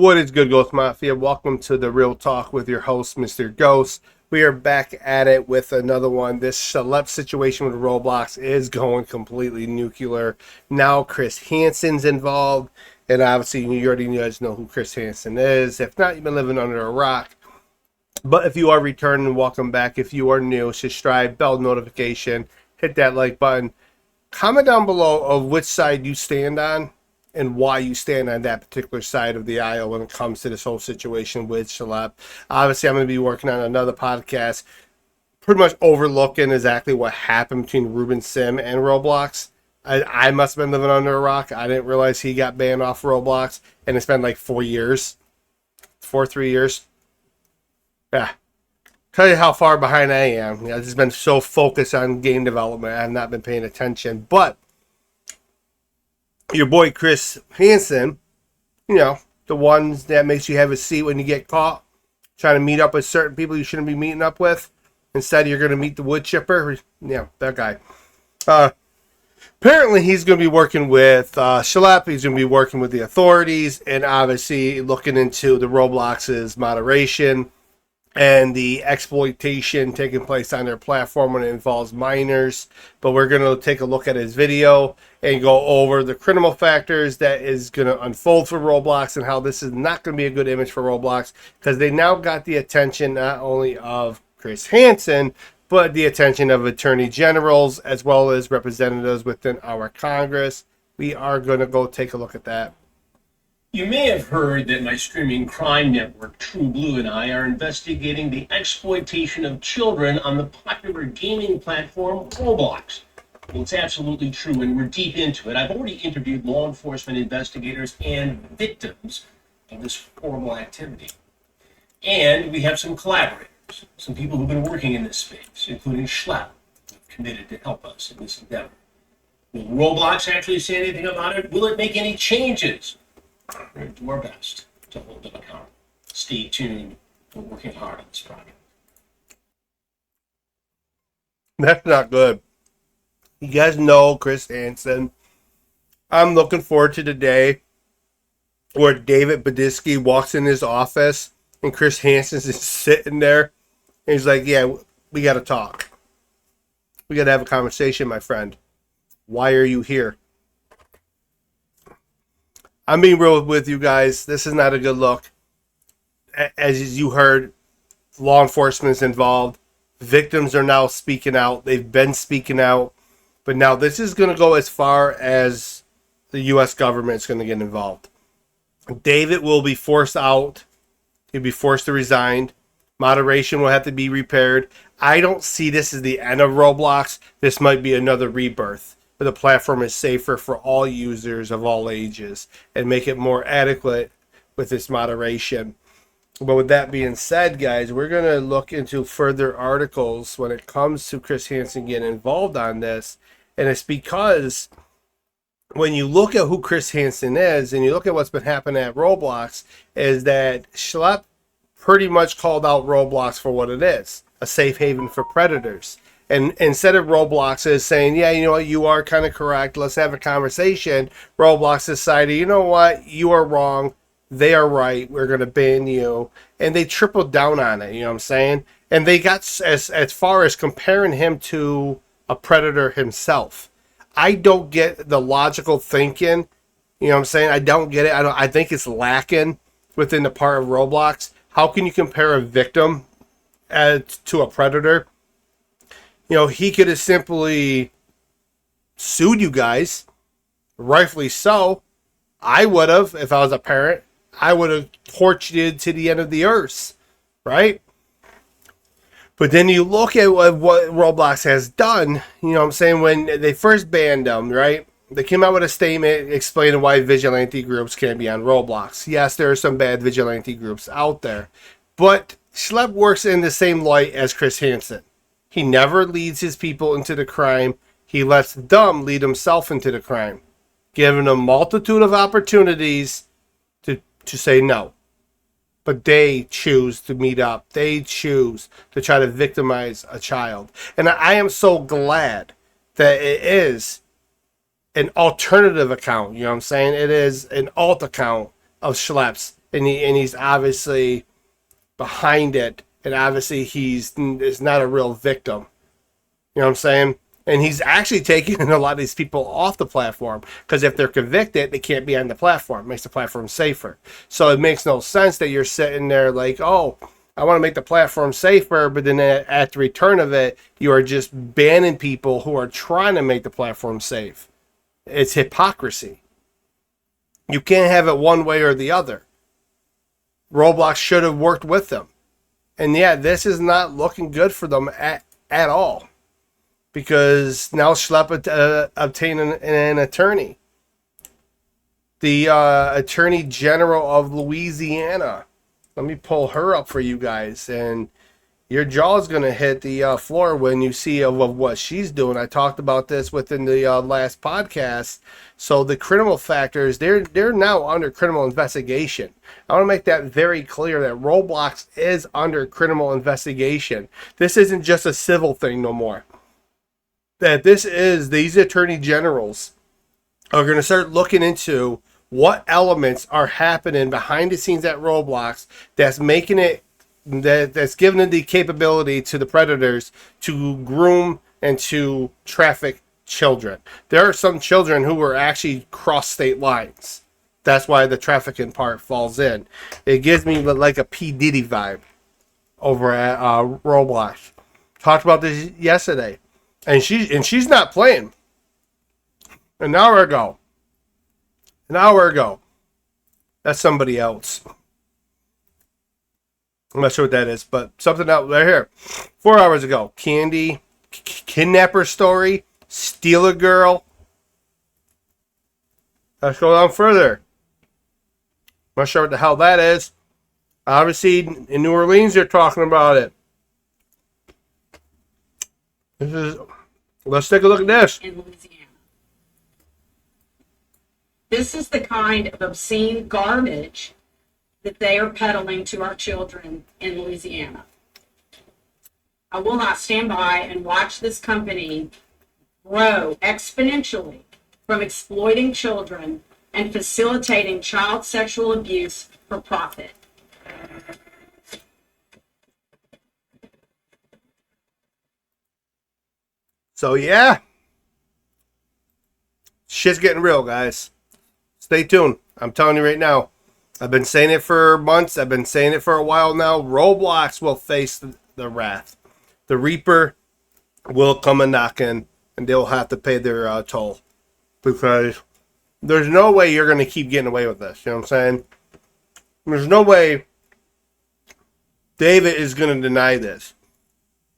What is good, Ghost Mafia? Welcome to the Real Talk with your host, Mr. Ghost. We are back at it with another one. This celeb situation with Roblox is going completely nuclear. Now Chris Hansen's involved, and obviously you already guys know who Chris Hansen is. If not, you've been living under a rock. But if you are returning, welcome back. If you are new, subscribe, bell notification, hit that like button. Comment down below of which side you stand on and why you stand on that particular side of the aisle when it comes to this whole situation with Celeb. Obviously, I'm going to be working on another podcast pretty much overlooking exactly what happened between Ruben Sim and Roblox. I must have been living under a rock. I didn't realize he got banned off Roblox, and it's been like 3 years. Yeah. Tell you how far behind I am. I've just been so focused on game development, I have not been paying attention. But your boy Chris Hansen, the ones that makes you have a seat when you get caught trying to meet up with certain people you shouldn't be meeting up with. Instead, you're going to meet the wood chipper. Yeah, that guy. Apparently, he's going to be working with Shalap. He's going to be working with the authorities and obviously looking into the Roblox's moderation and the exploitation taking place on their platform when it involves minors. But we're going to take a look at his video and go over the criminal factors that is going to unfold for Roblox and how this is not going to be a good image for Roblox, because they now got the attention not only of Chris Hansen, but the attention of attorney generals as well as representatives within our Congress. We are going to go take a look at that. You may have heard that my streaming crime network, True Blue, and I are investigating the exploitation of children on the popular gaming platform Roblox. Well, it's absolutely true, and we're deep into it. I've already interviewed law enforcement investigators and victims of this horrible activity. And we have some collaborators, some people who've been working in this space, including Schlapp, who've committed to help us in this endeavor. Will Roblox actually say anything about it? Will it make any changes? We're going to do our best to hold them accountable. Stay tuned. We're working hard on this project. That's not good. You guys know Chris Hansen. I'm looking forward to the day where David Badisky walks in his office and Chris Hansen's just sitting there and he's like, yeah, we got to talk. We got to have a conversation, my friend. Why are you here? I'm being real with you guys. This is not a good look. As you heard, law enforcement's involved. Victims are now speaking out. They've been speaking out. But now this is going to go as far as the U.S. government is going to get involved. David will be forced out. He'll be forced to resign. Moderation will have to be repaired. I don't see this as the end of Roblox. This might be another rebirth. But the platform is safer for all users of all ages and make it more adequate with this moderation. But with that being said, guys, we're going to look into further articles when it comes to Chris Hansen getting involved on this. And it's because when you look at who Chris Hansen is and you look at what's been happening at Roblox, is that Schlepp pretty much called out Roblox for what it is, a safe haven for predators. And instead of Roblox is saying, yeah, you know what, you are kind of correct, let's have a conversation, Roblox decided, you know what, you are wrong, they are right, we're going to ban you. And they tripled down on it, you know what I'm saying? And they got as far as comparing him to a predator himself. I don't get the logical thinking, you know what I'm saying? I don't get it. I think it's lacking within the part of Roblox. How can you compare a victim to a predator? He could have simply sued you guys, rightfully so. I would have, if I was a parent, I would have tortured you to the end of the earth, right? But then you look at what Roblox has done, you know what I'm saying, when they first banned them, right? They came out with a statement explaining why vigilante groups can't be on Roblox. Yes, there are some bad vigilante groups out there, but Schlepp works in the same light as Chris Hansen. He never leads his people into the crime. He lets them lead himself into the crime, giving them a multitude of opportunities to say no. But they choose to meet up. They choose to try to victimize a child. And I am so glad that it is an alternative account. You know what I'm saying? It is an alt account of Schlepp's and he's obviously behind it, and obviously is not a real victim. You know what I'm saying? And he's actually taking a lot of these people off the platform because if they're convicted, they can't be on the platform. It makes the platform safer. So it makes no sense that you're sitting there like, oh, I want to make the platform safer, but then at the return of it, you are just banning people who are trying to make the platform safe. It's hypocrisy. You can't have it one way or the other. Roblox should have worked with them. And yeah, this is not looking good for them at all. Because now Schlepp obtained an attorney. The Attorney General of Louisiana. Let me pull her up for you guys. And your jaw's going to hit the floor when you see of what she's doing. I talked about this within the last podcast. So the criminal factors, they're now under criminal investigation. I want to make that very clear that Roblox is under criminal investigation. This isn't just a civil thing no more. That these attorney generals are going to start looking into what elements are happening behind the scenes at Roblox that's making it, that's giving it the capability to the predators to groom and to traffic children. There are some children who were actually cross state lines. That's why the trafficking part falls in. It gives me like a P. Diddy vibe over at Roblox. Talked about this yesterday. And she's not playing. An hour ago. That's somebody else. I'm not sure what that is, but something out right here. 4 hours ago. Candy, kidnapper story, steal a girl. Let's go down further. I'm not sure what the hell that is. Obviously, in New Orleans, they're talking about it. Let's take a look at this. In Louisiana. This is the kind of obscene garbage that they are peddling to our children in Louisiana. I will not stand by and watch this company grow exponentially from exploiting children and facilitating child sexual abuse for profit. So yeah, shit's getting real, guys. Stay tuned. I'm telling you right now. I've been saying it for months. I've been saying it for a while now. Roblox will face the wrath. The Reaper will come a knocking, and they'll have to pay their toll. Because there's no way you're going to keep getting away with this. You know what I'm saying? There's no way David is going to deny this.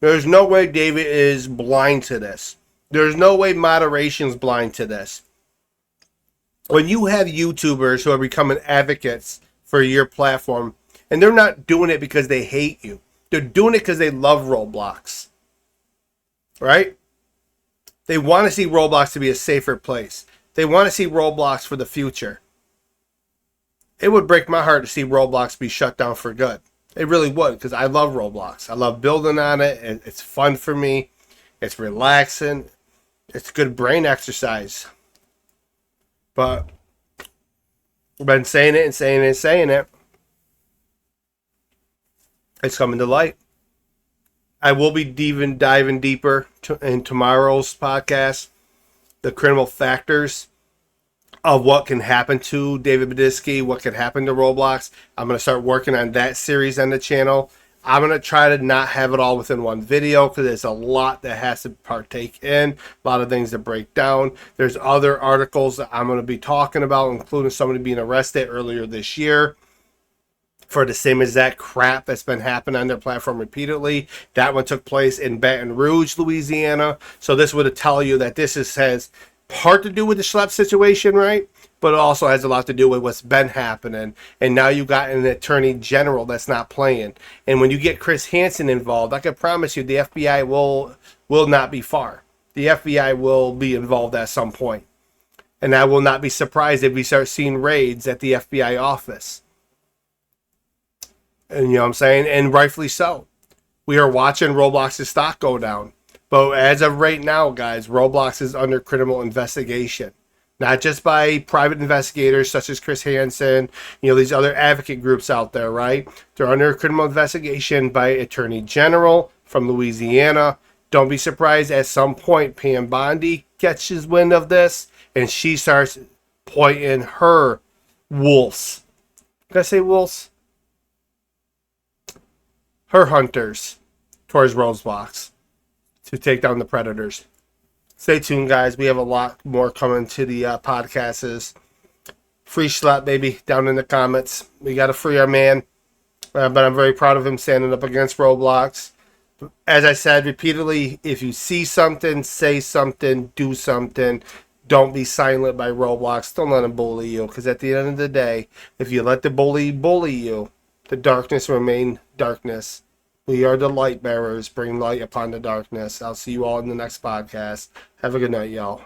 There's no way David is blind to this. There's no way moderation's blind to this. When you have YouTubers who are becoming advocates for your platform, and they're not doing it because they hate you. They're doing it because they love Roblox. Right? They want to see Roblox to be a safer place. They want to see Roblox for the future. It would break my heart to see Roblox be shut down for good. It really would, because I love Roblox. I love building on it. It's fun for me. It's relaxing. It's good brain exercise. But I've been saying it and saying it and saying it. It's coming to light. I will be diving deeper in tomorrow's podcast, the criminal factors of what can happen to David Badisky, what can happen to Roblox. I'm going to start working on that series on the channel. I'm going to try to not have it all within one video because there's a lot that has to partake in, a lot of things to break down. There's other articles that I'm going to be talking about, including somebody being arrested earlier this year for the same exact crap that's been happening on their platform repeatedly. That one took place in Baton Rouge, Louisiana. So this would tell you that this has part to do with the Schlepp situation, right? But it also has a lot to do with what's been happening. And now you got an attorney general that's not playing. And when you get Chris Hansen involved, I can promise you the FBI will not be far. The FBI will be involved at some point. And I will not be surprised if we start seeing raids at the FBI office. And you know what I'm saying? And rightfully so. We are watching Roblox's stock go down. But as of right now, guys, Roblox is under criminal investigation. not just by private investigators such as Chris Hansen, these other advocate groups out there, right? They're under criminal investigation by Attorney General from Louisiana. Don't be surprised at some point Pam Bondi catches wind of this and she starts pointing her wolves. Did I say wolves? Her hunters towards Roblox to take down the predators. Stay tuned, guys. We have a lot more coming to the podcasts. Free Schlep, baby, down in the comments. We got to free our man. But I'm very proud of him standing up against Roblox. As I said repeatedly, if you see something, say something, do something. Don't be silent by Roblox. Don't let them bully you. Because at the end of the day, if you let the bully you, the darkness will remain darkness. We are the light bearers, bring light upon the darkness. I'll see you all in the next podcast. Have a good night, y'all.